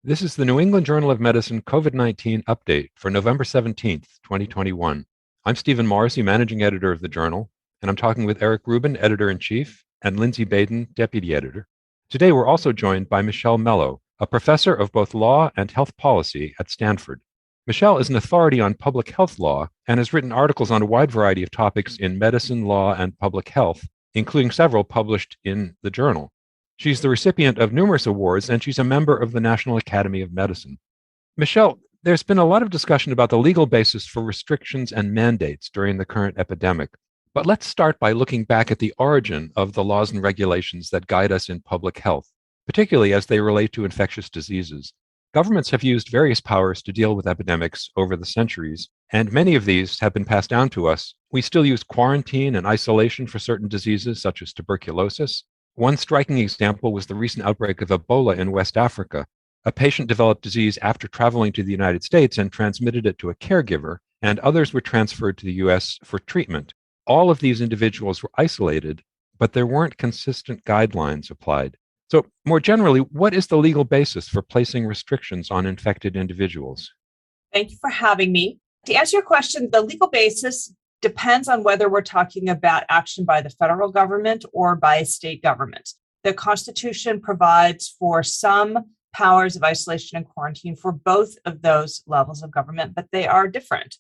This is the New England Journal of Medicine COVID-19 update for November 17th, 2021. I'm Stephen Morrissey, managing editor of the journal, and I'm talking with Eric Rubin, editor-in-chief, and Lindsey Baden, deputy editor. Today, we're also joined by Mello, a professor of both law and health policy at Stanford. Michelle is an authority on public health law and has written articles on a wide variety of topics in medicine, law, and public health, including several published in the journal. She's the recipient of numerous awards, and she's a member of the National Academy of Medicine. Michelle, there's been a lot of discussion about the legal basis for restrictions and mandates during the current epidemic. But let's start by looking back at the origin of the laws and regulations that guide us in public health, particularly as they relate to infectious diseases. Governments have used various powers to deal with epidemics over the centuries, and many of these have been passed down to us. We still use quarantine and isolation for certain diseases, such as tuberculosis. One striking example was the recent outbreak of Ebola in West Africa. A patient developed disease after traveling to the United States and transmitted it to a caregiver, and others were transferred to the US for treatment. All of these individuals were isolated, but there weren't consistent guidelines applied. So, more generally, what is the legal basis for placing restrictions on infected individuals? Thank you for having me. To answer your question, the legal basis depends on whether we're talking about action by the federal government or by a state government. The Constitution provides for some powers of isolation and quarantine for both of those levels of government, but they are different.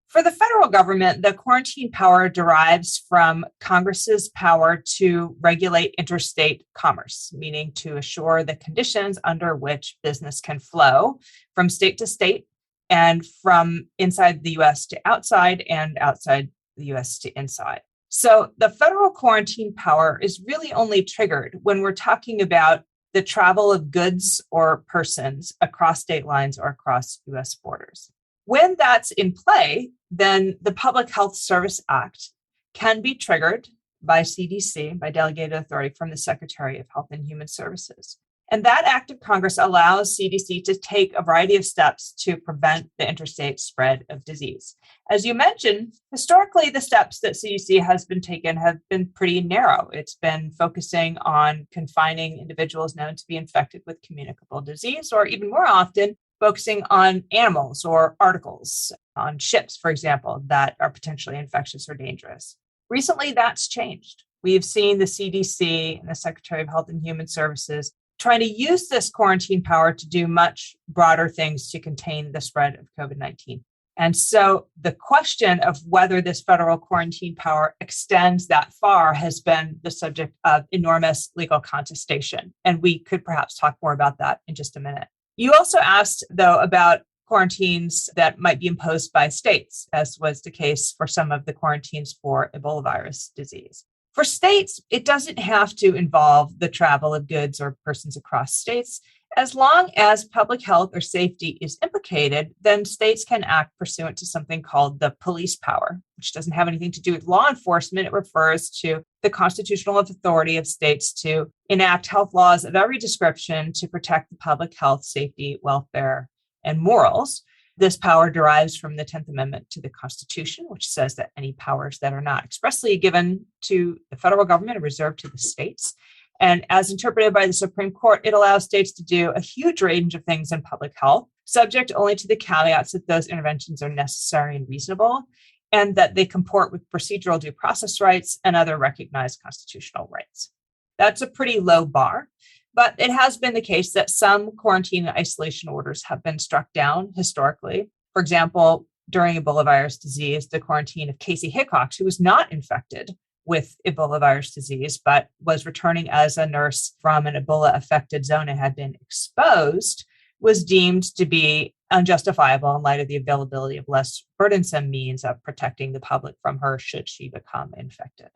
For the federal government, the quarantine power derives from Congress's power to regulate interstate commerce, meaning to assure the conditions under which business can flow from state to state and from inside the US to outside and outside the US to inside. So the federal quarantine power is really only triggered when we're talking about the travel of goods or persons across state lines or across US borders. When that's in play, then the Public Health Service Act can be triggered by CDC, by delegated authority from the Secretary of Health and Human Services. And that act of Congress allows CDC to take a variety of steps to prevent the interstate spread of disease. As you mentioned, historically, the steps that CDC has been taken have been pretty narrow. It's been focusing on confining individuals known to be infected with communicable disease, or even more often, focusing on animals or articles on ships, for example, that are potentially infectious or dangerous. Recently, that's changed. We've seen the CDC and the Secretary of Health and Human Services trying to use this quarantine power to do much broader things to contain the spread of COVID-19. And so the question of whether this federal quarantine power extends that far has been the subject of enormous legal contestation. And we could perhaps talk more about that in just a minute. You also asked, though, about quarantines that might be imposed by states, as was the case for some of the quarantines for Ebola virus disease. For states, it doesn't have to involve the travel of goods or persons across states. As long as public health or safety is implicated, then states can act pursuant to something called the police power, which doesn't have anything to do with law enforcement. It refers to the constitutional authority of states to enact health laws of every description to protect the public health, safety, welfare, and morals. This power derives from the 10th Amendment to the Constitution, which says that any powers that are not expressly given to the federal government are reserved to the states. And as interpreted by the Supreme Court, it allows states to do a huge range of things in public health, subject only to the caveats that those interventions are necessary and reasonable, and that they comport with procedural due process rights and other recognized constitutional rights. That's a pretty low bar. But it has been the case that some quarantine and isolation orders have been struck down historically. For example, during Ebola virus disease, the quarantine of Casey Hickox, who was not infected with Ebola virus disease, but was returning as a nurse from an Ebola-affected zone and had been exposed, was deemed to be unjustifiable in light of the availability of less burdensome means of protecting the public from her should she become infected.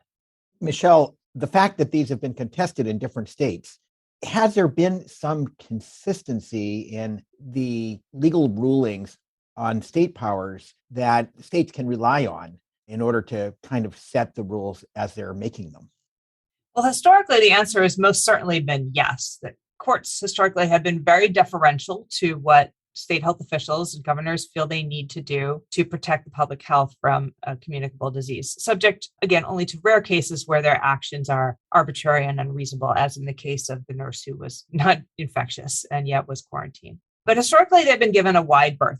Michelle, the fact that these have been contested in different states, has there been some consistency in the legal rulings on state powers that states can rely on in order to kind of set the rules as they're making them? Well, historically, the answer has most certainly been yes. That courts historically have been very deferential to what state health officials and governors feel they need to do to protect the public health from a communicable disease, subject, again, only to rare cases where their actions are arbitrary and unreasonable, as in the case of the nurse who was not infectious and yet was quarantined. But historically, they've been given a wide berth.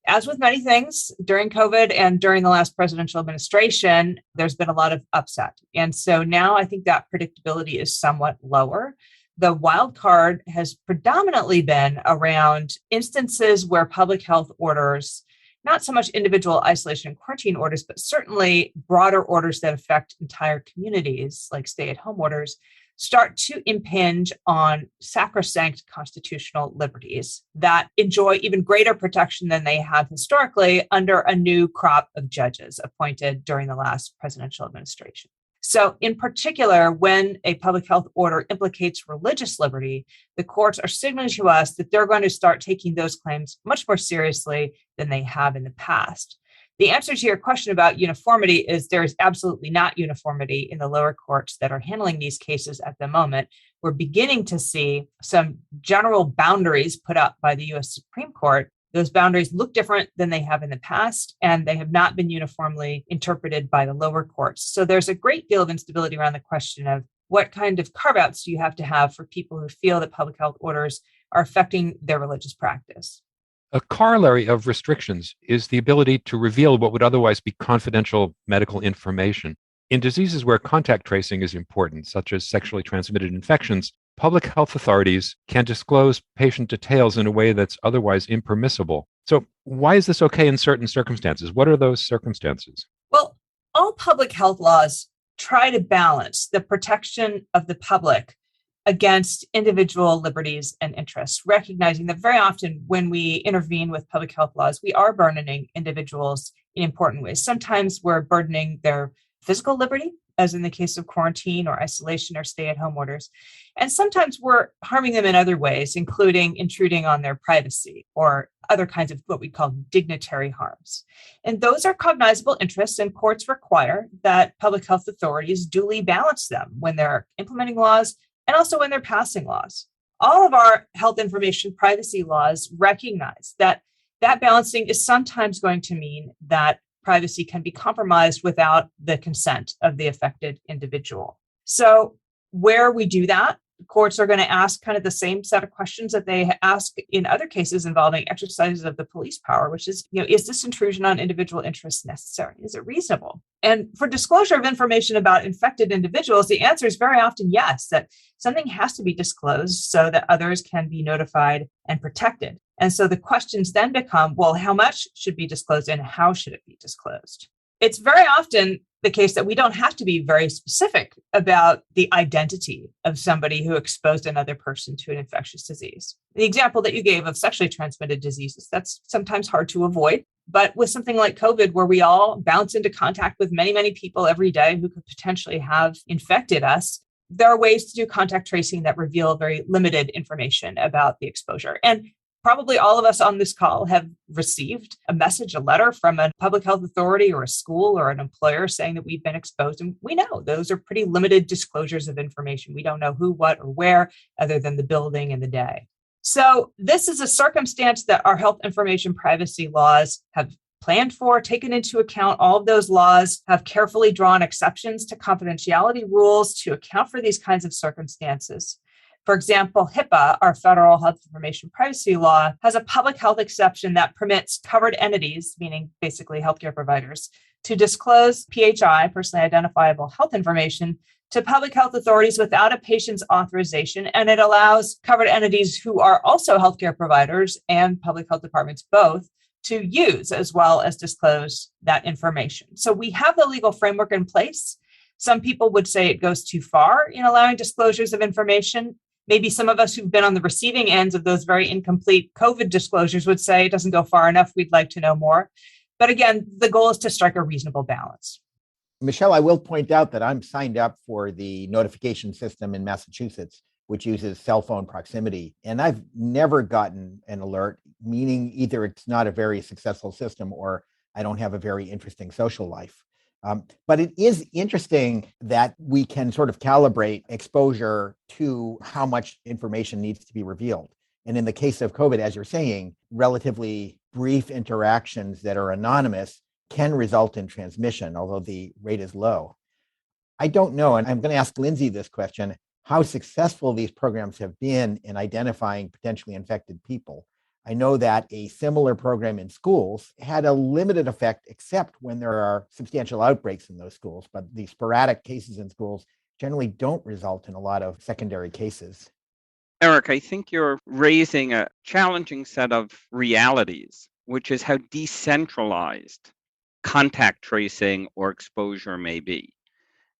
As with many things during COVID and during the last presidential administration, there's been a lot of upset. And so now I think that predictability is somewhat lower. The wild card has predominantly been around instances where public health orders, not so much individual isolation and quarantine orders, but certainly broader orders that affect entire communities, like stay-at-home orders, start to impinge on sacrosanct constitutional liberties that enjoy even greater protection than they have historically under a new crop of judges appointed during the last presidential administration. So in particular, when a public health order implicates religious liberty, the courts are signaling to us that they're going to start taking those claims much more seriously than they have in the past. The answer to your question about uniformity is there is absolutely not uniformity in the lower courts that are handling these cases at the moment. We're beginning to see some general boundaries put up by the U.S. Supreme Court. Those boundaries look different than they have in the past, and they have not been uniformly interpreted by the lower courts. So there's a great deal of instability around the question of what kind of carve-outs do you have to have for people who feel that public health orders are affecting their religious practice. A corollary of restrictions is the ability to reveal what would otherwise be confidential medical information. In diseases where contact tracing is important, such as sexually transmitted infections, public health authorities can disclose patient details in a way that's otherwise impermissible. So why is this okay in certain circumstances? What are those circumstances? Well, all public health laws try to balance the protection of the public against individual liberties and interests, recognizing that very often when we intervene with public health laws, we are burdening individuals in important ways. Sometimes we're burdening their physical liberty, as in the case of quarantine or isolation or stay-at-home orders. And sometimes we're harming them in other ways, including intruding on their privacy or other kinds of what we call dignitary harms. And those are cognizable interests, and courts require that public health authorities duly balance them when they're implementing laws and also when they're passing laws. All of our health information privacy laws recognize that that balancing is sometimes going to mean that privacy can be compromised without the consent of the affected individual. So where we do that, courts are going to ask kind of the same set of questions that they ask in other cases involving exercises of the police power, which is, is this intrusion on individual interests necessary? Is it reasonable? And for disclosure of information about infected individuals, the answer is very often yes, that something has to be disclosed so that others can be notified and protected. And so the questions then become, well, how much should be disclosed and how should it be disclosed? It's very often the case that we don't have to be very specific about the identity of somebody who exposed another person to an infectious disease. The example that you gave of sexually transmitted diseases, that's sometimes hard to avoid. But with something like COVID, where we all bounce into contact with many, many people every day who could potentially have infected us, there are ways to do contact tracing that reveal very limited information about the exposure. And probably all of us on this call have received a message, a letter from a public health authority or a school or an employer saying that we've been exposed. And we know those are pretty limited disclosures of information. We don't know who, what, or where, other than the building and the day. So this is a circumstance that our health information privacy laws have planned for, taken into account. All of those laws have carefully drawn exceptions to confidentiality rules to account for these kinds of circumstances. For example, HIPAA, our federal health information privacy law, has a public health exception that permits covered entities, meaning basically healthcare providers, to disclose PHI, personally identifiable health information, to public health authorities without a patient's authorization. And it allows covered entities who are also healthcare providers and public health departments both to use as well as disclose that information. So we have the legal framework in place. Some people would say it goes too far in allowing disclosures of information. Maybe some of us who've been on the receiving ends of those very incomplete COVID disclosures would say it doesn't go far enough. We'd like to know more. But again, the goal is to strike a reasonable balance. Michelle, I will point out that I'm signed up for the notification system in Massachusetts, which uses cell phone proximity. And I've never gotten an alert, meaning either it's not a very successful system or I don't have a very interesting social life. But it is interesting that we can sort of calibrate exposure to how much information needs to be revealed. And in the case of COVID, as you're saying, relatively brief interactions that are anonymous can result in transmission, although the rate is low. I don't know, and I'm going to ask Lindsey this question, how successful these programs have been in identifying potentially infected people. I know that a similar program in schools had a limited effect, except when there are substantial outbreaks in those schools. But the sporadic cases in schools generally don't result in a lot of secondary cases. Eric, I think you're raising a challenging set of realities, which is how decentralized contact tracing or exposure may be.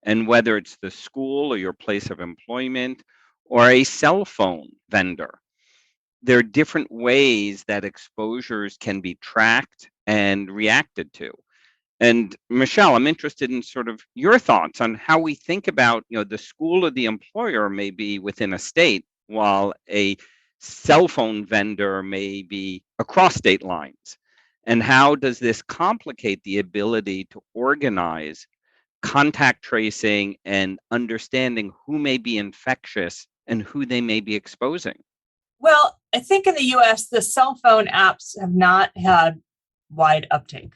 And whether it's the school or your place of employment or a cell phone vendor, there are different ways that exposures can be tracked and reacted to. And Michelle, I'm interested in sort of your thoughts on how we think about, the school or the employer may be within a state, while a cell phone vendor may be across state lines. And how does this complicate the ability to organize contact tracing and understanding who may be infectious and who they may be exposing? Well, I think in the US, the cell phone apps have not had wide uptake.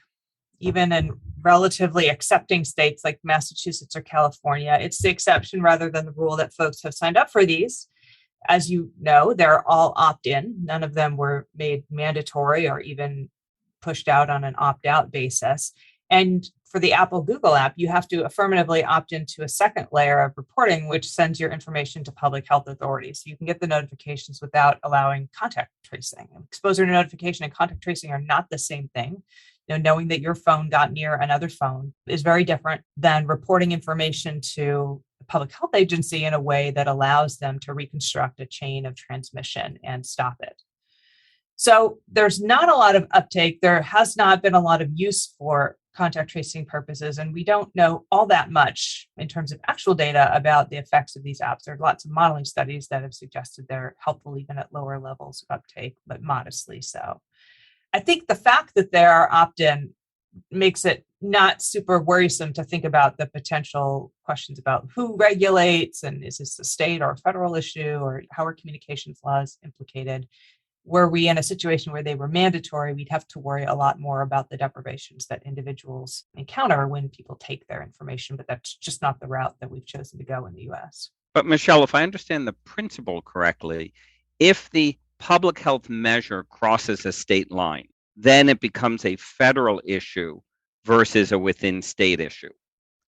Even in relatively accepting states like Massachusetts or California, it's the exception rather than the rule that folks have signed up for these. As you know, they're all opt-in. None of them were made mandatory or even pushed out on an opt-out basis. And for the Apple Google app, you have to affirmatively opt into a second layer of reporting, which sends your information to public health authorities. So you can get the notifications without allowing contact tracing. Exposure to notification and contact tracing are not the same thing. Knowing that your phone got near another phone is very different than reporting information to a public health agency in a way that allows them to reconstruct a chain of transmission and stop it. So there's not a lot of uptake. There has not been a lot of use for contact tracing purposes, and we don't know all that much in terms of actual data about the effects of these apps. There are lots of modeling studies that have suggested they're helpful even at lower levels of uptake, but modestly so. I think the fact that they are opt-in makes it not super worrisome to think about the potential questions about who regulates and is this a state or a federal issue or how are communications laws implicated. Were we in a situation where they were mandatory, we'd have to worry a lot more about the deprivations that individuals encounter when people take their information, but that's just not the route that we've chosen to go in the US. But Michelle, if I understand the principle correctly, if the public health measure crosses a state line, then it becomes a federal issue versus a within state issue,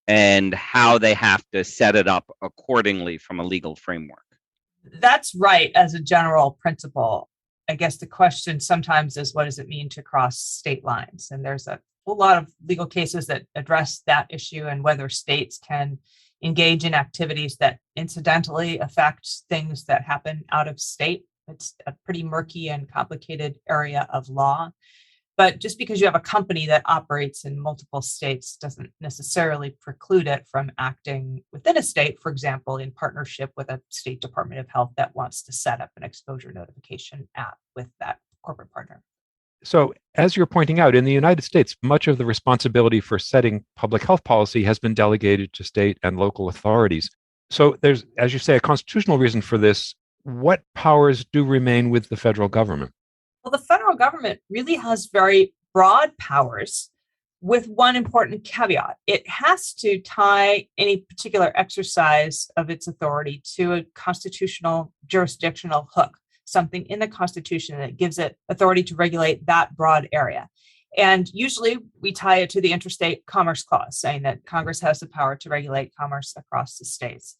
and how they have to set it up accordingly from a legal framework. That's right as a general principle. I guess the question sometimes is, what does it mean to cross state lines? And there's a whole lot of legal cases that address that issue and whether states can engage in activities that incidentally affect things that happen out of state. It's a pretty murky and complicated area of law. But just because you have a company that operates in multiple states doesn't necessarily preclude it from acting within a state, for example, in partnership with a state Department of Health that wants to set up an exposure notification app with that corporate partner. So, as you're pointing out, in the United States, much of the responsibility for setting public health policy has been delegated to state and local authorities. So there's, as you say, a constitutional reason for this. What powers do remain with the federal government? Well, the federal government really has very broad powers with one important caveat. It has to tie any particular exercise of its authority to a constitutional jurisdictional hook, something in the Constitution that gives it authority to regulate that broad area. And usually we tie it to the Interstate Commerce Clause, saying that Congress has the power to regulate commerce across the states.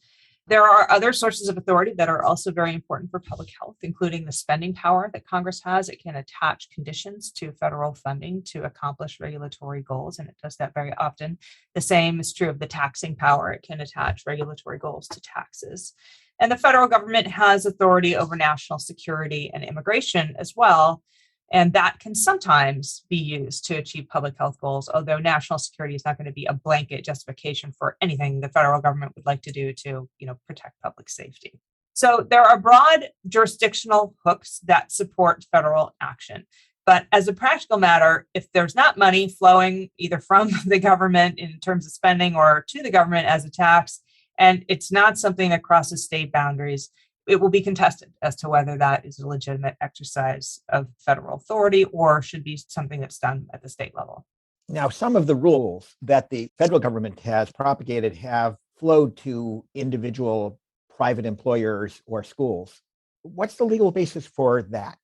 There are other sources of authority that are also very important for public health, including the spending power that Congress has. It can attach conditions to federal funding to accomplish regulatory goals, and it does that very often. The same is true of the taxing power. It can attach regulatory goals to taxes. And the federal government has authority over national security and immigration as well. And that can sometimes be used to achieve public health goals, although national security is not going to be a blanket justification for anything the federal government would like to do to, protect public safety. So there are broad jurisdictional hooks that support federal action. But as a practical matter, if there's not money flowing either from the government in terms of spending or to the government as a tax, and it's not something that crosses state boundaries, it will be contested as to whether that is a legitimate exercise of federal authority or should be something that's done at the state level. Now, some of the rules that the federal government has propagated have flowed to individual private employers or schools. What's the legal basis for that?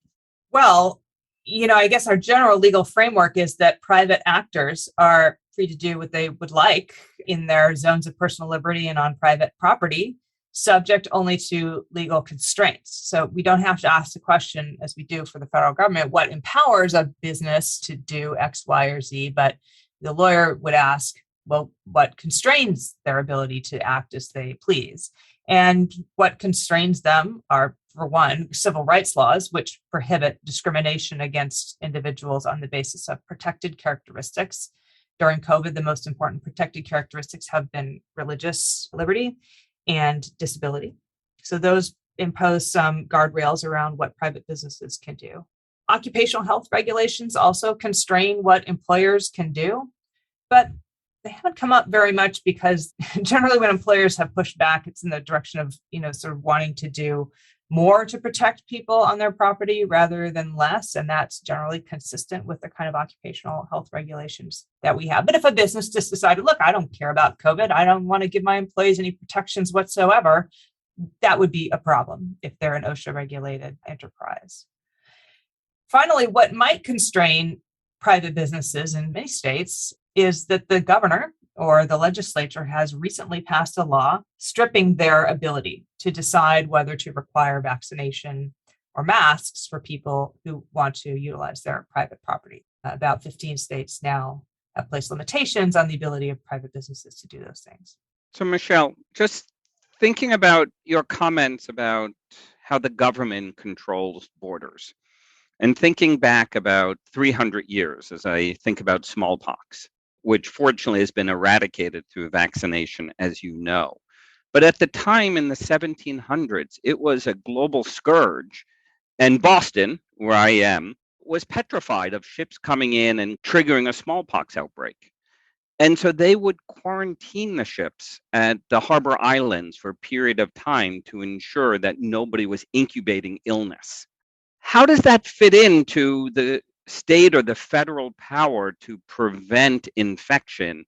Well, I guess our general legal framework is that private actors are free to do what they would like in their zones of personal liberty and on private property, subject only to legal constraints. So we don't have to ask the question, as we do for the federal government, what empowers a business to do X, Y, or Z, but the lawyer would ask, well, what constrains their ability to act as they please? And what constrains them are, for one, civil rights laws, which prohibit discrimination against individuals on the basis of protected characteristics. During COVID, the most important protected characteristics have been religious liberty and disability. So those impose some guardrails around what private businesses can do. Occupational health regulations also constrain what employers can do, but they haven't come up very much because generally when employers have pushed back, it's in the direction of, sort of wanting to do more to protect people on their property rather than less. And that's generally consistent with the kind of occupational health regulations that we have. But if a business just decided, look, I don't care about COVID, I don't want to give my employees any protections whatsoever, that would be a problem if they're an OSHA regulated enterprise. Finally, what might constrain private businesses in many states is that the governor or the legislature has recently passed a law stripping their ability to decide whether to require vaccination or masks for people who want to utilize their private property. About 15 states now have placed limitations on the ability of private businesses to do those things. So, Michelle, just thinking about your comments about how the government controls borders and thinking back about 300 years as I think about smallpox, which fortunately has been eradicated through vaccination, as you know. But at the time in the 1700s, it was a global scourge. And Boston, where I am, was petrified of ships coming in and triggering a smallpox outbreak. And so they would quarantine the ships at the harbor islands for a period of time to ensure that nobody was incubating illness. How does that fit into the state or the federal power to prevent infection?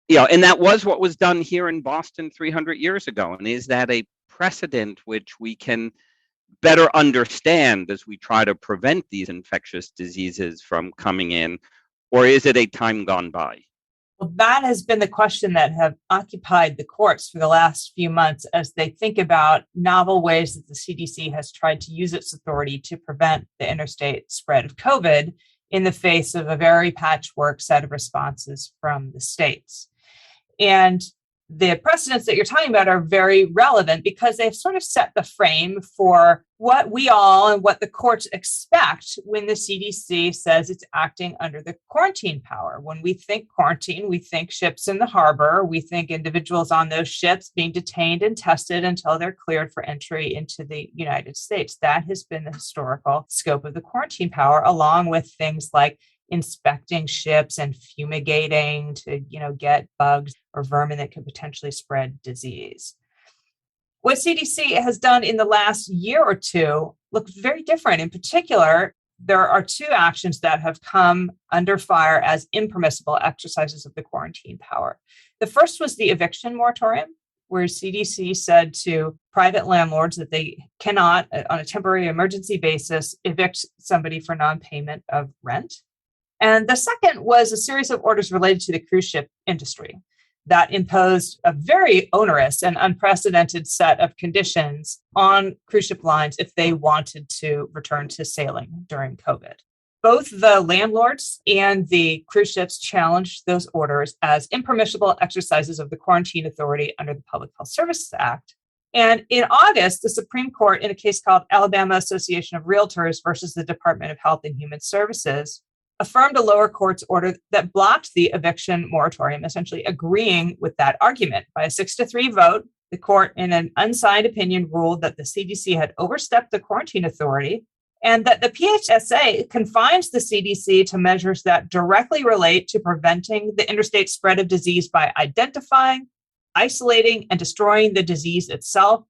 And that was what was done here in Boston 300 years ago. And is that a precedent which we can better understand as we try to prevent these infectious diseases from coming in? Or is it a time gone by? Well, that has been the question that have occupied the courts for the last few months as they think about novel ways that the CDC has tried to use its authority to prevent the interstate spread of COVID in the face of a very patchwork set of responses from the states. And the precedents that you're talking about are very relevant because they've sort of set the frame for what we all and what the courts expect when the CDC says it's acting under the quarantine power. When we think quarantine, we think ships in the harbor. We think individuals on those ships being detained and tested until they're cleared for entry into the United States. That has been the historical scope of the quarantine power, along with things like inspecting ships and fumigating to, get bugs or vermin that could potentially spread disease. What CDC has done in the last year or two looks very different. In particular, there are two actions that have come under fire as impermissible exercises of the quarantine power. The first was the eviction moratorium, where CDC said to private landlords that they cannot, on a temporary emergency basis, evict somebody for non-payment of rent. And the second was a series of orders related to the cruise ship industry that imposed a very onerous and unprecedented set of conditions on cruise ship lines if they wanted to return to sailing during COVID. Both the landlords and the cruise ships challenged those orders as impermissible exercises of the quarantine authority under the Public Health Services Act. And in August, the Supreme Court, in a case called Alabama Association of Realtors versus the Department of Health and Human Services, affirmed a lower court's order that blocked the eviction moratorium, essentially agreeing with that argument. By a 6-3 vote, the court, in an unsigned opinion, ruled that the CDC had overstepped the quarantine authority and that the PHSA confines the CDC to measures that directly relate to preventing the interstate spread of disease by identifying, isolating, and destroying the disease itself,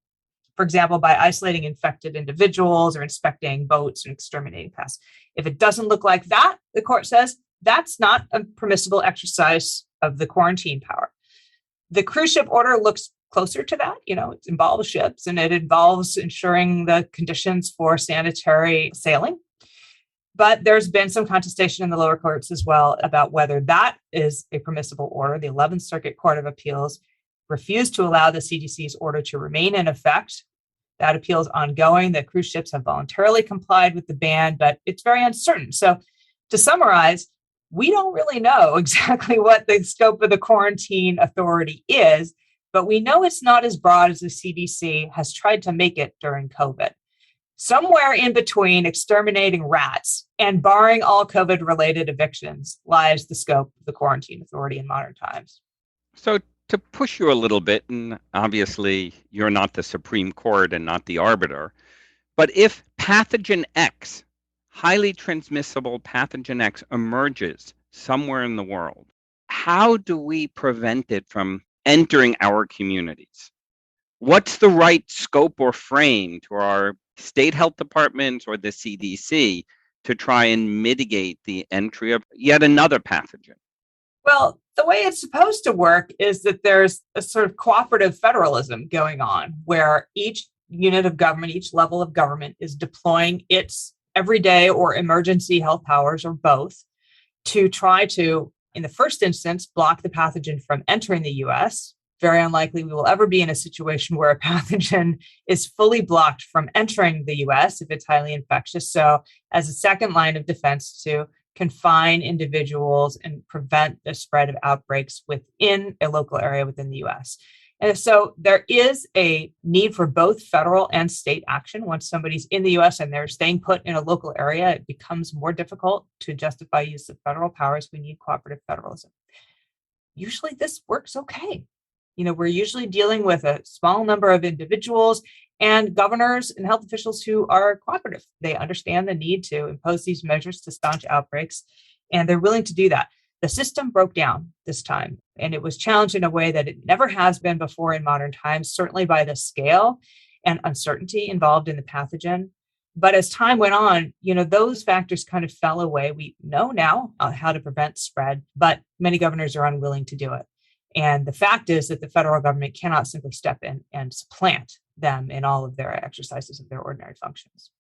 For example, by isolating infected individuals or inspecting boats and exterminating pests. If it doesn't look like that, the court says, that's not a permissible exercise of the quarantine power. The cruise ship order looks closer to that. It involves ships and it involves ensuring the conditions for sanitary sailing. But there's been some contestation in the lower courts as well about whether that is a permissible order. The 11th Circuit Court of Appeals refused to allow the CDC's order to remain in effect. That appeal is ongoing. The cruise ships have voluntarily complied with the ban, but it's very uncertain. So to summarize, we don't really know exactly what the scope of the quarantine authority is, but we know it's not as broad as the CDC has tried to make it during COVID. Somewhere in between exterminating rats and barring all COVID-related evictions lies the scope of the quarantine authority in modern times. So to push you a little bit, and obviously you're not the Supreme Court and not the arbiter, but if pathogen X, highly transmissible pathogen X, emerges somewhere in the world, how do we prevent it from entering our communities? What's the right scope or frame to our state health departments or the CDC to try and mitigate the entry of yet another pathogen? Well, the way it's supposed to work is that there's a sort of cooperative federalism going on where each unit of government, each level of government is deploying its everyday or emergency health powers or both to try to, in the first instance, block the pathogen from entering the US. Very unlikely we will ever be in a situation where a pathogen is fully blocked from entering the US if it's highly infectious. So as a second line of defense, to confine individuals and prevent the spread of outbreaks within a local area within the US. And so there is a need for both federal and state action. Once somebody's in the US and they're staying put in a local area, it becomes more difficult to justify use of federal powers. We need cooperative federalism. Usually this works okay. We're usually dealing with a small number of individuals and governors and health officials who are cooperative. They understand the need to impose these measures to staunch outbreaks, and they're willing to do that. The system broke down this time, and it was challenged in a way that it never has been before in modern times, certainly by the scale and uncertainty involved in the pathogen. But as time went on, those factors kind of fell away. We know now how to prevent spread, but many governors are unwilling to do it. And the fact is that the federal government cannot simply step in and supplant them in all of their exercises of their ordinary functions.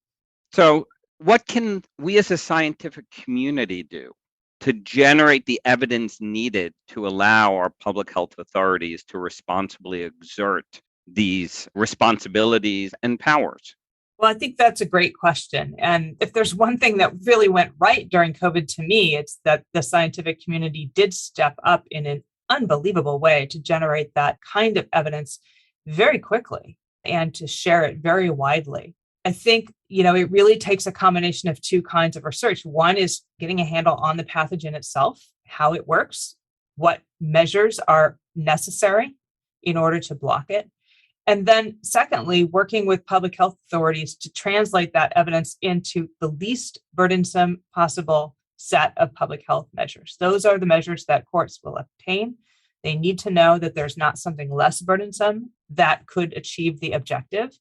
So what can we as a scientific community do to generate the evidence needed to allow our public health authorities to responsibly exert these responsibilities and powers? Well, I think that's a great question. And if there's one thing that really went right during COVID to me, it's that the scientific community did step up in an unbelievable way to generate that kind of evidence very quickly and to share it very widely. I think, it really takes a combination of two kinds of research. One is getting a handle on the pathogen itself, how it works, what measures are necessary in order to block it. And then secondly, working with public health authorities to translate that evidence into the least burdensome possible set of public health measures. Those are the measures that courts will obtain. They need to know that there's not something less burdensome that could achieve the objective.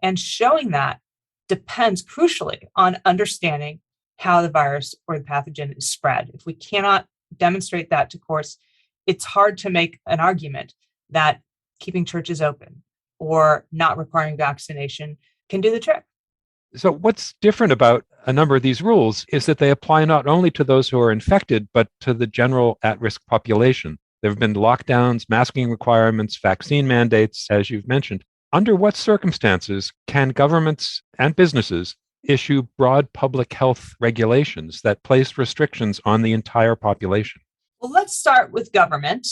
And showing that depends crucially on understanding how the virus or the pathogen is spread. If we cannot demonstrate that to courts, it's hard to make an argument that keeping churches open or not requiring vaccination can do the trick. So what's different about a number of these rules is that they apply not only to those who are infected, but to the general at-risk population. There have been lockdowns, masking requirements, vaccine mandates, as you've mentioned. Under what circumstances can governments and businesses issue broad public health regulations that place restrictions on the entire population? Well, let's start with government.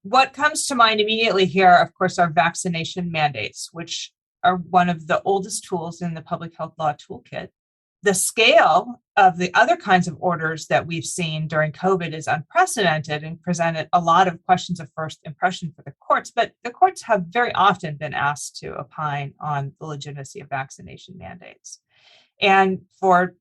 What comes to mind immediately here, of course, are vaccination mandates, which are one of the oldest tools in the public health law toolkit. The scale of the other kinds of orders that we've seen during COVID is unprecedented and presented a lot of questions of first impression for the courts, but the courts have very often been asked to opine on the legitimacy of vaccination mandates. And for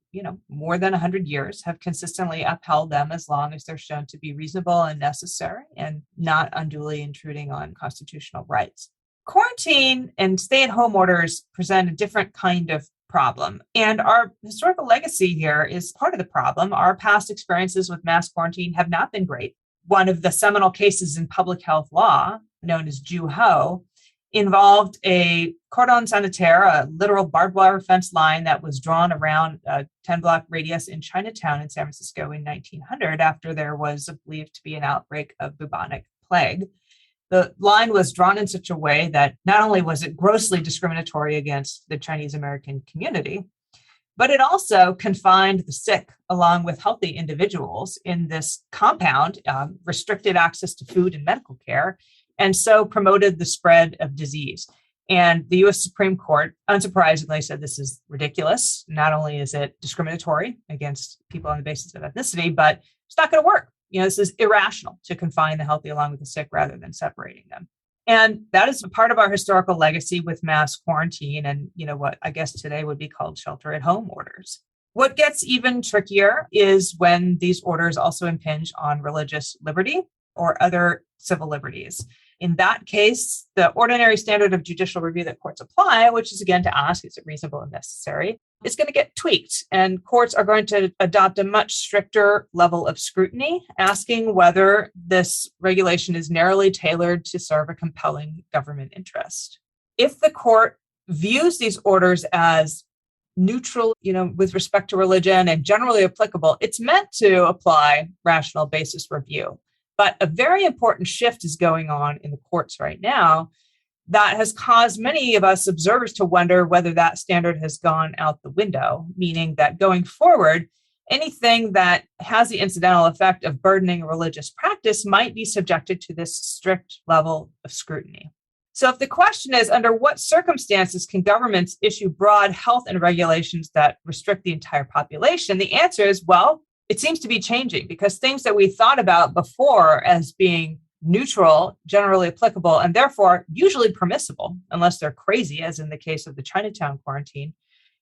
more than 100 years have consistently upheld them as long as they're shown to be reasonable and necessary and not unduly intruding on constitutional rights. Quarantine and stay-at-home orders present a different kind of problem. And our historical legacy here is part of the problem. Our past experiences with mass quarantine have not been great. One of the seminal cases in public health law, known as Ju Ho, involved a cordon sanitaire, a literal barbed wire fence line that was drawn around a 10-block radius in Chinatown in San Francisco in 1900 after there was believed to be an outbreak of bubonic plague. The line was drawn in such a way that not only was it grossly discriminatory against the Chinese American community, but it also confined the sick along with healthy individuals in this compound, restricted access to food and medical care, and so promoted the spread of disease. And the U.S. Supreme Court, unsurprisingly, said this is ridiculous. Not only is it discriminatory against people on the basis of ethnicity, but it's not going to work. This is irrational to confine the healthy along with the sick rather than separating them. And that is a part of our historical legacy with mass quarantine and, what I guess today would be called shelter-at-home orders. What gets even trickier is when these orders also impinge on religious liberty or other civil liberties. In that case, the ordinary standard of judicial review that courts apply, which is again to ask, is it reasonable and necessary, is going to get tweaked. And courts are going to adopt a much stricter level of scrutiny, asking whether this regulation is narrowly tailored to serve a compelling government interest. If the court views these orders as neutral, with respect to religion and generally applicable, it's meant to apply rational basis review. But a very important shift is going on in the courts right now that has caused many of us observers to wonder whether that standard has gone out the window, meaning that going forward, anything that has the incidental effect of burdening a religious practice might be subjected to this strict level of scrutiny. So if the question is, under what circumstances can governments issue broad health and regulations that restrict the entire population? The answer is, well, it seems to be changing because things that we thought about before as being neutral, generally applicable, and therefore usually permissible, unless they're crazy, as in the case of the Chinatown quarantine,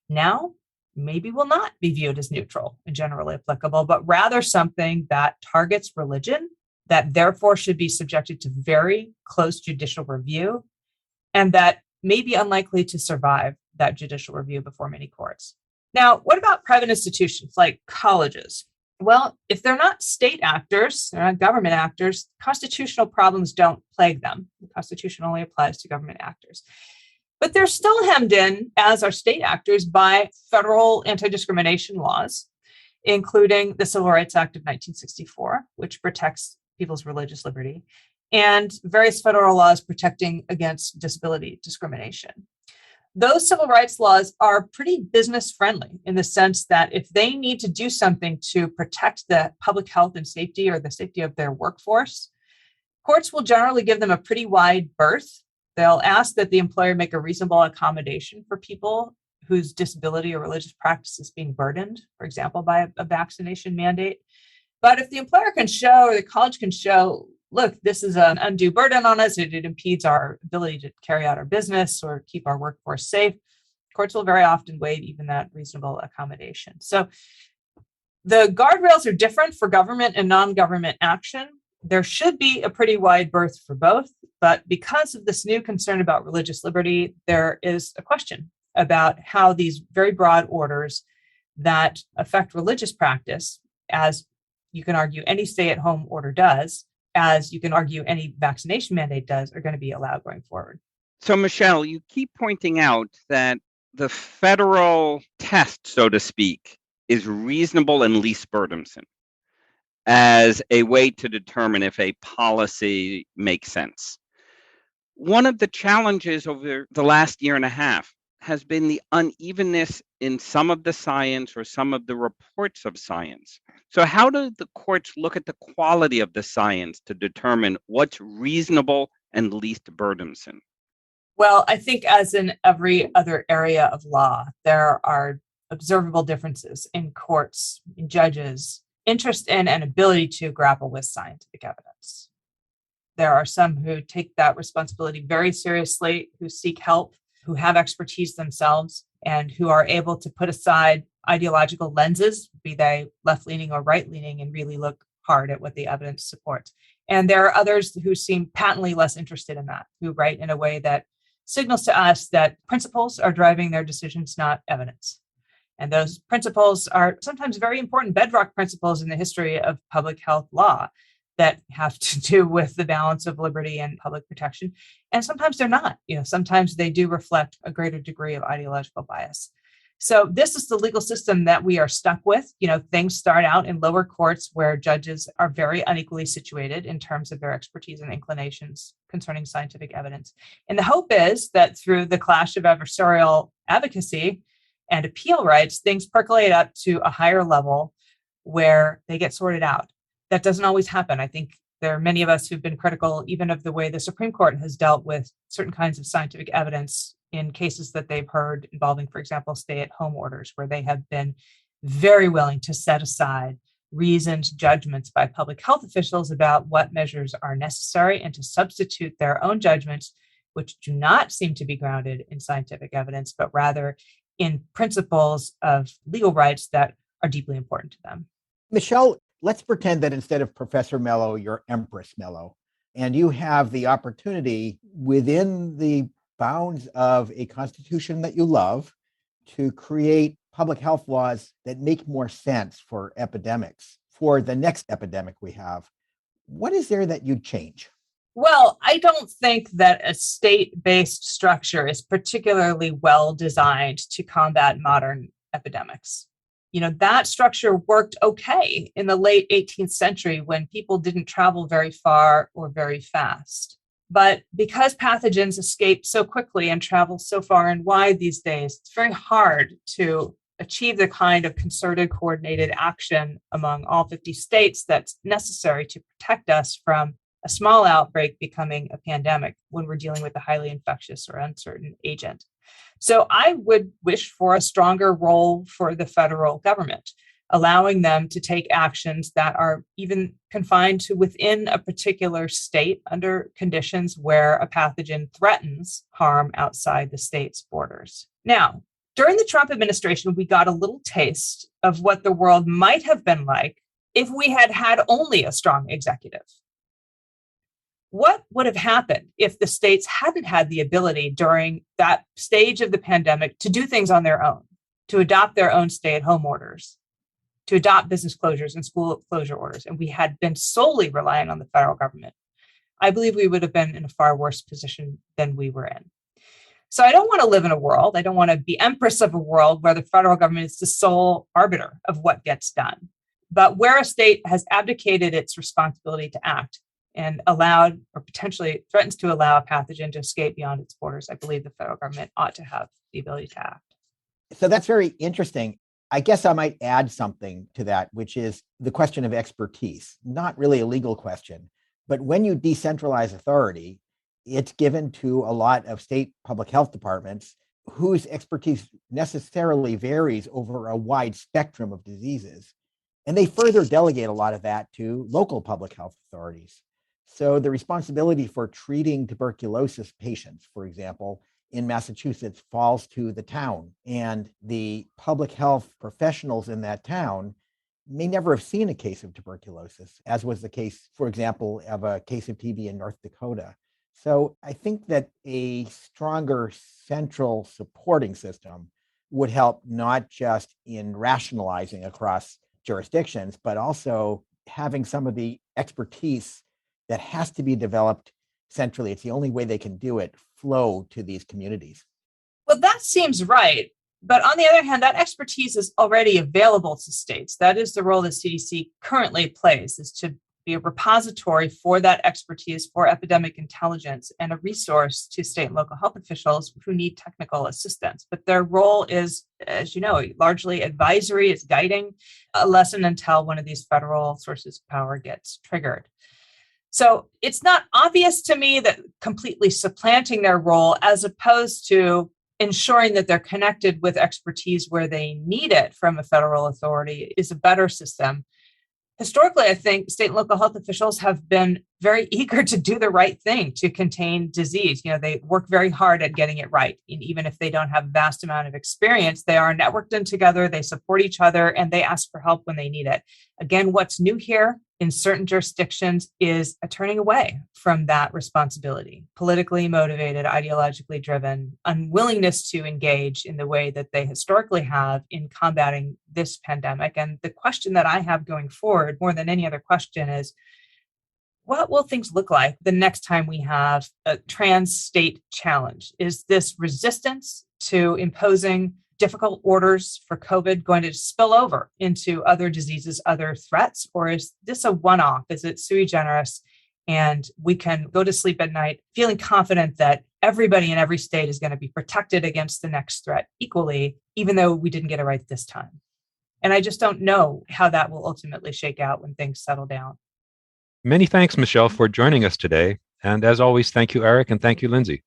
now maybe will not be viewed as neutral and generally applicable, but rather something that targets religion, that therefore should be subjected to very close judicial review, and that may be unlikely to survive that judicial review before many courts. Now, what about private institutions like colleges? Well, if they're not state actors, they're not government actors, constitutional problems don't plague them. The Constitution only applies to government actors. But they're still hemmed in, as are state actors, by federal anti-discrimination laws, including the Civil Rights Act of 1964, which protects people's religious liberty, and various federal laws protecting against disability discrimination. Those civil rights laws are pretty business friendly in the sense that if they need to do something to protect the public health and safety or the safety of their workforce, courts will generally give them a pretty wide berth. They'll ask that the employer make a reasonable accommodation for people whose disability or religious practice is being burdened, for example, by a vaccination mandate. But if the employer can show or the college can show, look, this is an undue burden on us, it impedes our ability to carry out our business or keep our workforce safe, courts will very often waive even that reasonable accommodation. So the guardrails are different for government and non-government action. There should be a pretty wide berth for both, but because of this new concern about religious liberty, there is a question about how these very broad orders that affect religious practice, as you can argue any stay-at-home order does, as you can argue any vaccination mandate does, are going to be allowed going forward. So, Michelle, you keep pointing out that the federal test, so to speak, is reasonable and least burdensome as a way to determine if a policy makes sense. One of the challenges over the last year and a half has been the unevenness in some of the science or some of the reports of science. So how do the courts look at the quality of the science to determine what's reasonable and least burdensome? Well, I think as in every other area of law, there are observable differences in courts, in judges, interest in and ability to grapple with scientific evidence. There are some who take that responsibility very seriously, who seek help, who have expertise themselves, and who are able to put aside ideological lenses, be they left-leaning or right-leaning, and really look hard at what the evidence supports. And there are others who seem patently less interested in that, who write in a way that signals to us that principles are driving their decisions, not evidence. And those principles are sometimes very important bedrock principles in the history of public health law that have to do with the balance of liberty and public protection. And sometimes they're not. Sometimes they do reflect a greater degree of ideological bias. So this is the legal system that we are stuck with. Things start out in lower courts where judges are very unequally situated in terms of their expertise and inclinations concerning scientific evidence. And the hope is that through the clash of adversarial advocacy and appeal rights, things percolate up to a higher level where they get sorted out. That doesn't always happen. I think there are many of us who've been critical even of the way the Supreme Court has dealt with certain kinds of scientific evidence in cases that they've heard involving, for example, stay-at-home orders, where they have been very willing to set aside reasoned judgments by public health officials about what measures are necessary and to substitute their own judgments, which do not seem to be grounded in scientific evidence, but rather in principles of legal rights that are deeply important to them. Michelle, let's pretend that instead of Professor Mello, you're Empress Mello, and you have the opportunity within the bounds of a constitution that you love to create public health laws that make more sense for epidemics, for the next epidemic we have. What is there that you'd change? Well, I don't think that a state-based structure is particularly well designed to combat modern epidemics. That structure worked okay in the late 18th century when people didn't travel very far or very fast. But because pathogens escape so quickly and travel so far and wide these days, it's very hard to achieve the kind of concerted, coordinated action among all 50 states that's necessary to protect us from a small outbreak becoming a pandemic when we're dealing with a highly infectious or uncertain agent. So I would wish for a stronger role for the federal government, allowing them to take actions that are even confined to within a particular state under conditions where a pathogen threatens harm outside the state's borders. Now, during the Trump administration, we got a little taste of what the world might have been like if we had had only a strong executive. What would have happened if the states hadn't had the ability during that stage of the pandemic to do things on their own, to adopt their own stay-at-home orders, to adopt business closures and school closure orders, and we had been solely relying on the federal government? I believe we would have been in a far worse position than we were in. So I don't want to live in a world, I don't want to be empress of a world where the federal government is the sole arbiter of what gets done. But where a state has abdicated its responsibility to act and allowed or potentially threatens to allow a pathogen to escape beyond its borders, I believe the federal government ought to have the ability to act. So that's very interesting. I guess I might add something to that, which is the question of expertise. Not really a legal question, but when you decentralize authority, it's given to a lot of state public health departments whose expertise necessarily varies over a wide spectrum of diseases. And they further delegate a lot of that to local public health authorities. So the responsibility for treating tuberculosis patients, for example, in Massachusetts falls to the town, and the public health professionals in that town may never have seen a case of tuberculosis, as was the case, for example, of a case of TB in North Dakota. So I think that a stronger central supporting system would help not just in rationalizing across jurisdictions, but also having some of the expertise that has to be developed centrally. It's the only way they can do it, flow to these communities. Well, that seems right. But on the other hand, that expertise is already available to states. That is the role the CDC currently plays, is to be a repository for that expertise, for epidemic intelligence, and a resource to state and local health officials who need technical assistance. But their role is, as you know, largely advisory. It's guiding a lesson until one of these federal sources of power gets triggered. So it's not obvious to me that completely supplanting their role, as opposed to ensuring that they're connected with expertise where they need it from a federal authority, is a better system. Historically, I think state and local health officials have been very eager to do the right thing to contain disease. They work very hard at getting it right. And even if they don't have a vast amount of experience, they are networked in together, they support each other, and they ask for help when they need it. Again, what's new here in certain jurisdictions is a turning away from that responsibility, politically motivated, ideologically driven, unwillingness to engage in the way that they historically have in combating this pandemic. And the question that I have going forward, more than any other question, is what will things look like the next time we have a trans-state challenge? Is this resistance to imposing difficult orders for COVID going to spill over into other diseases, other threats? Or is this a one-off? Is it sui generis? And we can go to sleep at night feeling confident that everybody in every state is going to be protected against the next threat equally, even though we didn't get it right this time. And I just don't know how that will ultimately shake out when things settle down. Many thanks, Michelle, for joining us today. And as always, thank you, Eric, and thank you, Lindsey.